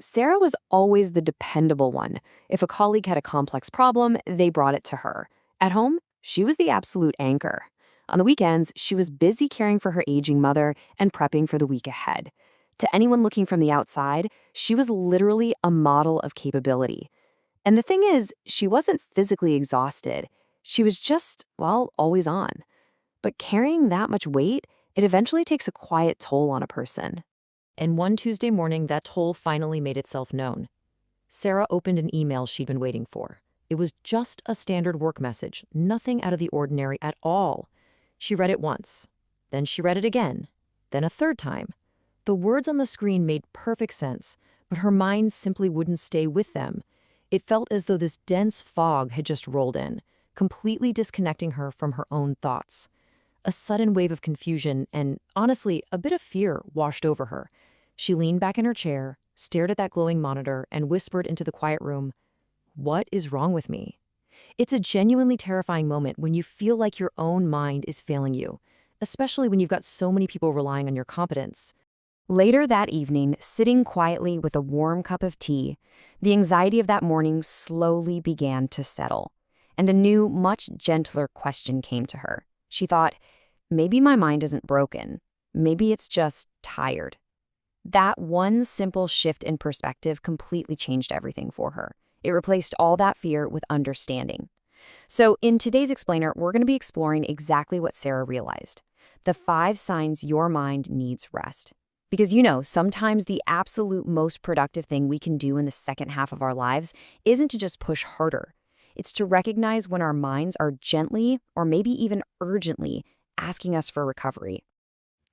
Sarah was always the dependable one. If a colleague had a complex problem, they brought it to her. At home, she was the absolute anchor. On the weekends, she was busy caring for her aging mother and prepping for the week ahead. To anyone looking from the outside, she was literally a model of capability. And the thing is, she wasn't physically exhausted. She was just, well, always on. But carrying that much weight, it eventually takes a quiet toll on a person. And one Tuesday morning, that toll finally made itself known. Sarah opened an email she'd been waiting for. It was just a standard work message, nothing out of the ordinary at all. She read it once. Then she read it again. Then a third time. The words on the screen made perfect sense, but her mind simply wouldn't stay with them. It felt as though this dense fog had just rolled in, completely disconnecting her from her own thoughts. A sudden wave of confusion and, honestly, a bit of fear washed over her. She leaned back in her chair, stared at that glowing monitor, and whispered into the quiet room, "What is wrong with me?" It's a genuinely terrifying moment when you feel like your own mind is failing you, especially when you've got so many people relying on your competence. Later that evening, sitting quietly with a warm cup of tea, the anxiety of that morning slowly began to settle. And a new, much gentler question came to her. She thought, maybe my mind isn't broken. Maybe it's just tired. That one simple shift in perspective completely changed everything for her. It replaced all that fear with understanding. So in today's explainer, we're going to be exploring exactly what Sarah realized. The 5 signs your mind needs rest. Because sometimes the absolute most productive thing we can do in the second half of our lives isn't to just push harder. It's to recognize when our minds are gently, or maybe even urgently, asking us for recovery.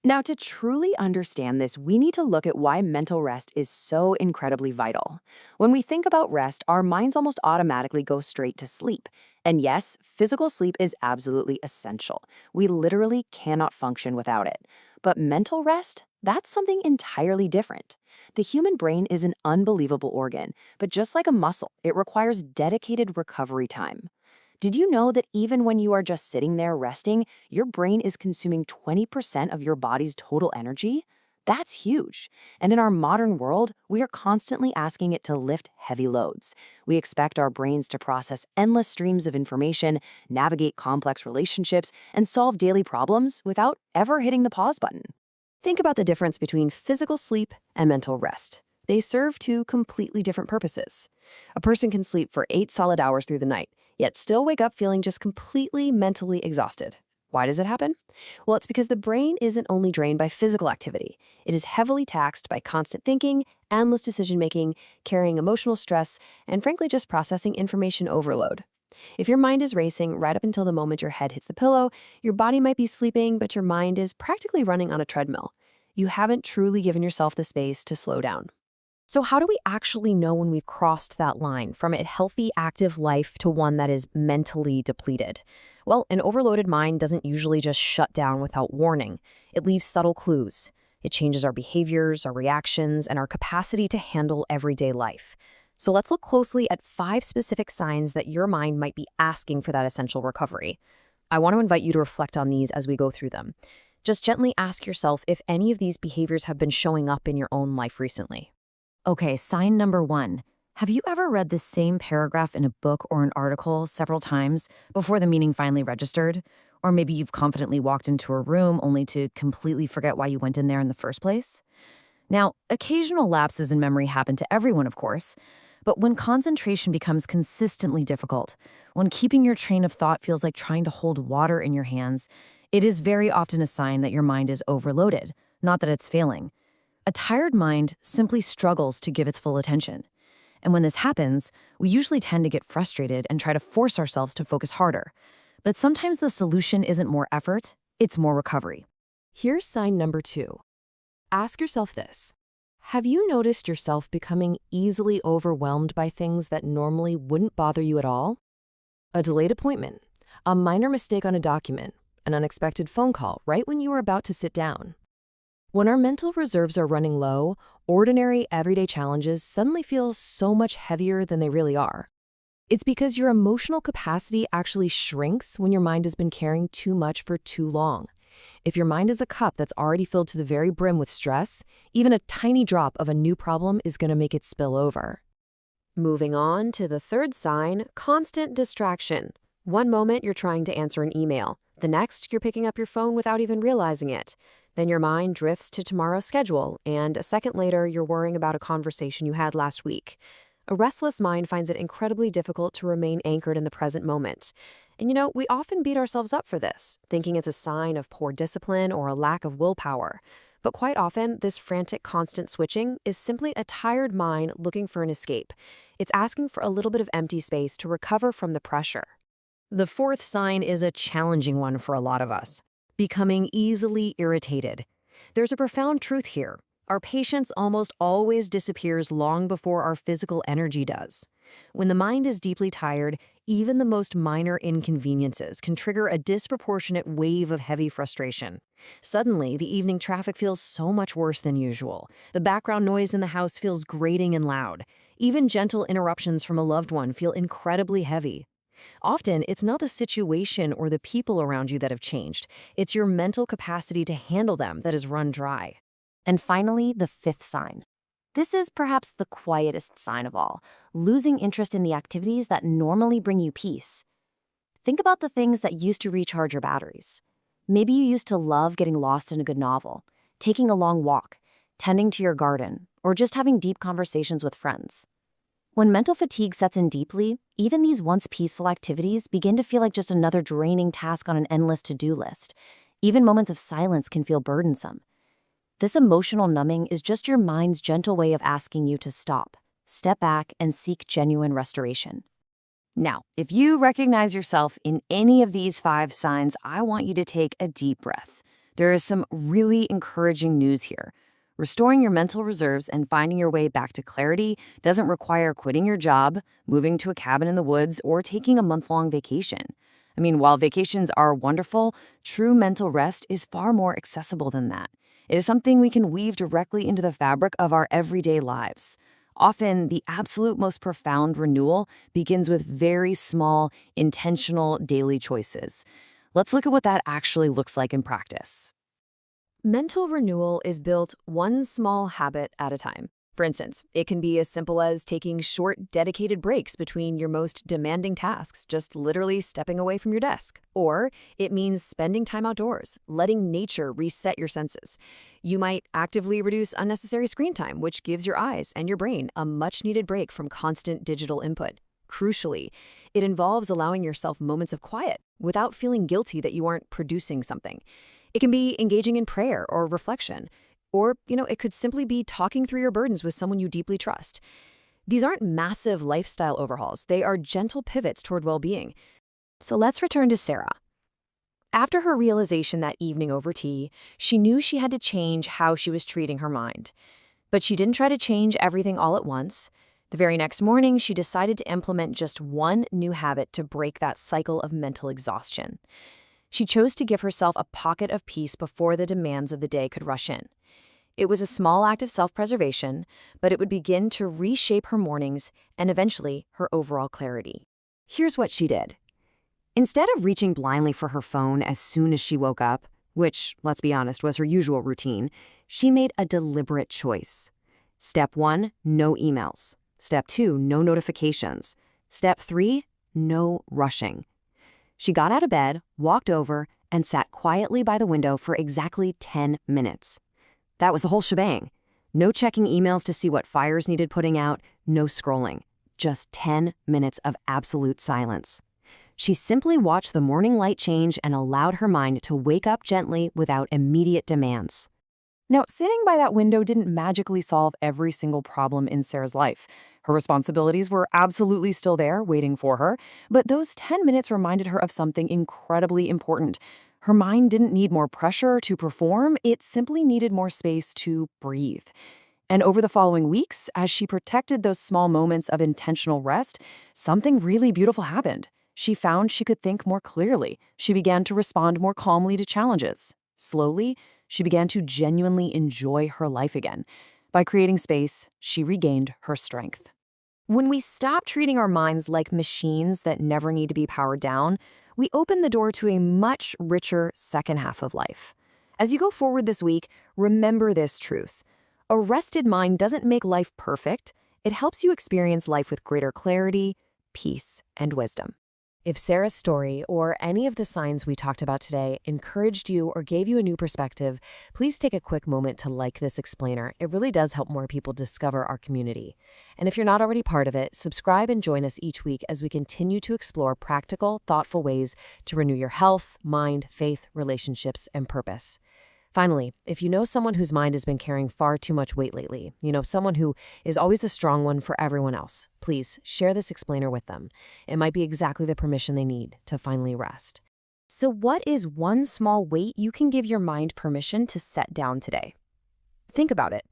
Now, to truly understand this, we need to look at why mental rest is so incredibly vital. When we think about rest, our minds almost automatically go straight to sleep. And yes, physical sleep is absolutely essential. We literally cannot function without it. But mental rest? That's something entirely different. The human brain is an unbelievable organ, but just like a muscle, it requires dedicated recovery time. Did you know that even when you are just sitting there resting, your brain is consuming 20% of your body's total energy? That's huge. And in our modern world, we are constantly asking it to lift heavy loads. We expect our brains to process endless streams of information, navigate complex relationships, and solve daily problems without ever hitting the pause button. Think about the difference between physical sleep and mental rest. They serve 2 completely different purposes. A person can sleep for 8 solid hours through the night, yet still wake up feeling just completely mentally exhausted. Why does it happen? Well, it's because the brain isn't only drained by physical activity. It is heavily taxed by constant thinking, endless decision-making, carrying emotional stress, and frankly just processing information overload. If your mind is racing right up until the moment your head hits the pillow, your body might be sleeping, but your mind is practically running on a treadmill. You haven't truly given yourself the space to slow down. So how do we actually know when we've crossed that line from a healthy, active life to one that is mentally depleted? Well, an overloaded mind doesn't usually just shut down without warning. It leaves subtle clues. It changes our behaviors, our reactions, and our capacity to handle everyday life. So let's look closely at 5 specific signs that your mind might be asking for that essential recovery. I want to invite you to reflect on these as we go through them. Just gently ask yourself if any of these behaviors have been showing up in your own life recently. Okay, sign number 1. Have you ever read the same paragraph in a book or an article several times before the meaning finally registered? Or maybe you've confidently walked into a room only to completely forget why you went in there in the first place? Now, occasional lapses in memory happen to everyone, of course, but when concentration becomes consistently difficult, when keeping your train of thought feels like trying to hold water in your hands, it is very often a sign that your mind is overloaded, not that it's failing. A tired mind simply struggles to give its full attention. And when this happens, we usually tend to get frustrated and try to force ourselves to focus harder. But sometimes the solution isn't more effort, it's more recovery. Here's sign number 2. Ask yourself this. Have you noticed yourself becoming easily overwhelmed by things that normally wouldn't bother you at all? A delayed appointment, a minor mistake on a document, an unexpected phone call right when you were about to sit down. When our mental reserves are running low, ordinary everyday challenges suddenly feel so much heavier than they really are. It's because your emotional capacity actually shrinks when your mind has been carrying too much for too long. If your mind is a cup that's already filled to the very brim with stress, even a tiny drop of a new problem is going to make it spill over. Moving on to the third sign, constant distraction. One moment you're trying to answer an email. The next, you're picking up your phone without even realizing it. Then your mind drifts to tomorrow's schedule, and a second later, you're worrying about a conversation you had last week. A restless mind finds it incredibly difficult to remain anchored in the present moment. And we often beat ourselves up for this, thinking it's a sign of poor discipline or a lack of willpower. But quite often, this frantic constant switching is simply a tired mind looking for an escape. It's asking for a little bit of empty space to recover from the pressure. The fourth sign is a challenging one for a lot of us: becoming easily irritated. There's a profound truth here. Our patience almost always disappears long before our physical energy does. When the mind is deeply tired, even the most minor inconveniences can trigger a disproportionate wave of heavy frustration. Suddenly, the evening traffic feels so much worse than usual. The background noise in the house feels grating and loud. Even gentle interruptions from a loved one feel incredibly heavy. Often, it's not the situation or the people around you that have changed. It's your mental capacity to handle them that has run dry. And finally, the fifth sign. This is perhaps the quietest sign of all: losing interest in the activities that normally bring you peace. Think about the things that used to recharge your batteries. Maybe you used to love getting lost in a good novel, taking a long walk, tending to your garden, or just having deep conversations with friends. When mental fatigue sets in deeply, even these once peaceful activities begin to feel like just another draining task on an endless to-do list. Even moments of silence can feel burdensome. This emotional numbing is just your mind's gentle way of asking you to stop, step back, and seek genuine restoration. Now, if you recognize yourself in any of these 5 signs, I want you to take a deep breath. There is some really encouraging news here. Restoring your mental reserves and finding your way back to clarity doesn't require quitting your job, moving to a cabin in the woods, or taking a month-long vacation. I mean, while vacations are wonderful, true mental rest is far more accessible than that. It is something we can weave directly into the fabric of our everyday lives. Often, the absolute most profound renewal begins with very small, intentional daily choices. Let's look at what that actually looks like in practice. Mental renewal is built one small habit at a time. For instance, it can be as simple as taking short, dedicated breaks between your most demanding tasks, just literally stepping away from your desk. Or it means spending time outdoors, letting nature reset your senses. You might actively reduce unnecessary screen time, which gives your eyes and your brain a much-needed break from constant digital input. Crucially, it involves allowing yourself moments of quiet without feeling guilty that you aren't producing something. It can be engaging in prayer or reflection. Or, it could simply be talking through your burdens with someone you deeply trust. These aren't massive lifestyle overhauls. They are gentle pivots toward well-being. So let's return to Sarah. After her realization that evening over tea, she knew she had to change how she was treating her mind. But she didn't try to change everything all at once. The very next morning, she decided to implement just one new habit to break that cycle of mental exhaustion. She chose to give herself a pocket of peace before the demands of the day could rush in. It was a small act of self-preservation, but it would begin to reshape her mornings and eventually her overall clarity. Here's what she did. Instead of reaching blindly for her phone as soon as she woke up, which, let's be honest, was her usual routine, she made a deliberate choice. Step 1, no emails. Step 2, no notifications. Step 3, no rushing. She got out of bed, walked over, and sat quietly by the window for exactly 10 minutes. That was the whole shebang. No checking emails to see what fires needed putting out, no scrolling. Just 10 minutes of absolute silence. She simply watched the morning light change and allowed her mind to wake up gently without immediate demands. Now, sitting by that window didn't magically solve every single problem in Sarah's life. Her responsibilities were absolutely still there, waiting for her, but those 10 minutes reminded her of something incredibly important. Her mind didn't need more pressure to perform, it simply needed more space to breathe. And over the following weeks, as she protected those small moments of intentional rest, something really beautiful happened. She found she could think more clearly. She began to respond more calmly to challenges. Slowly, she began to genuinely enjoy her life again. By creating space, she regained her strength. When we stop treating our minds like machines that never need to be powered down, we open the door to a much richer second half of life. As you go forward this week, remember this truth. A rested mind doesn't make life perfect. It helps you experience life with greater clarity, peace, and wisdom. If Sarah's story or any of the signs we talked about today encouraged you or gave you a new perspective, please take a quick moment to like this explainer. It really does help more people discover our community. And if you're not already part of it, subscribe and join us each week as we continue to explore practical, thoughtful ways to renew your health, mind, faith, relationships, and purpose. Finally, if you know someone whose mind has been carrying far too much weight lately, someone who is always the strong one for everyone else, please share this explainer with them. It might be exactly the permission they need to finally rest. So what is one small weight you can give your mind permission to set down today? Think about it.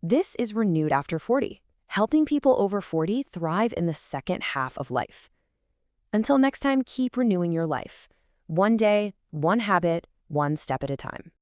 This is Renewed After 40, helping people over 40 thrive in the second half of life. Until next time, keep renewing your life. One day, one habit, one step at a time.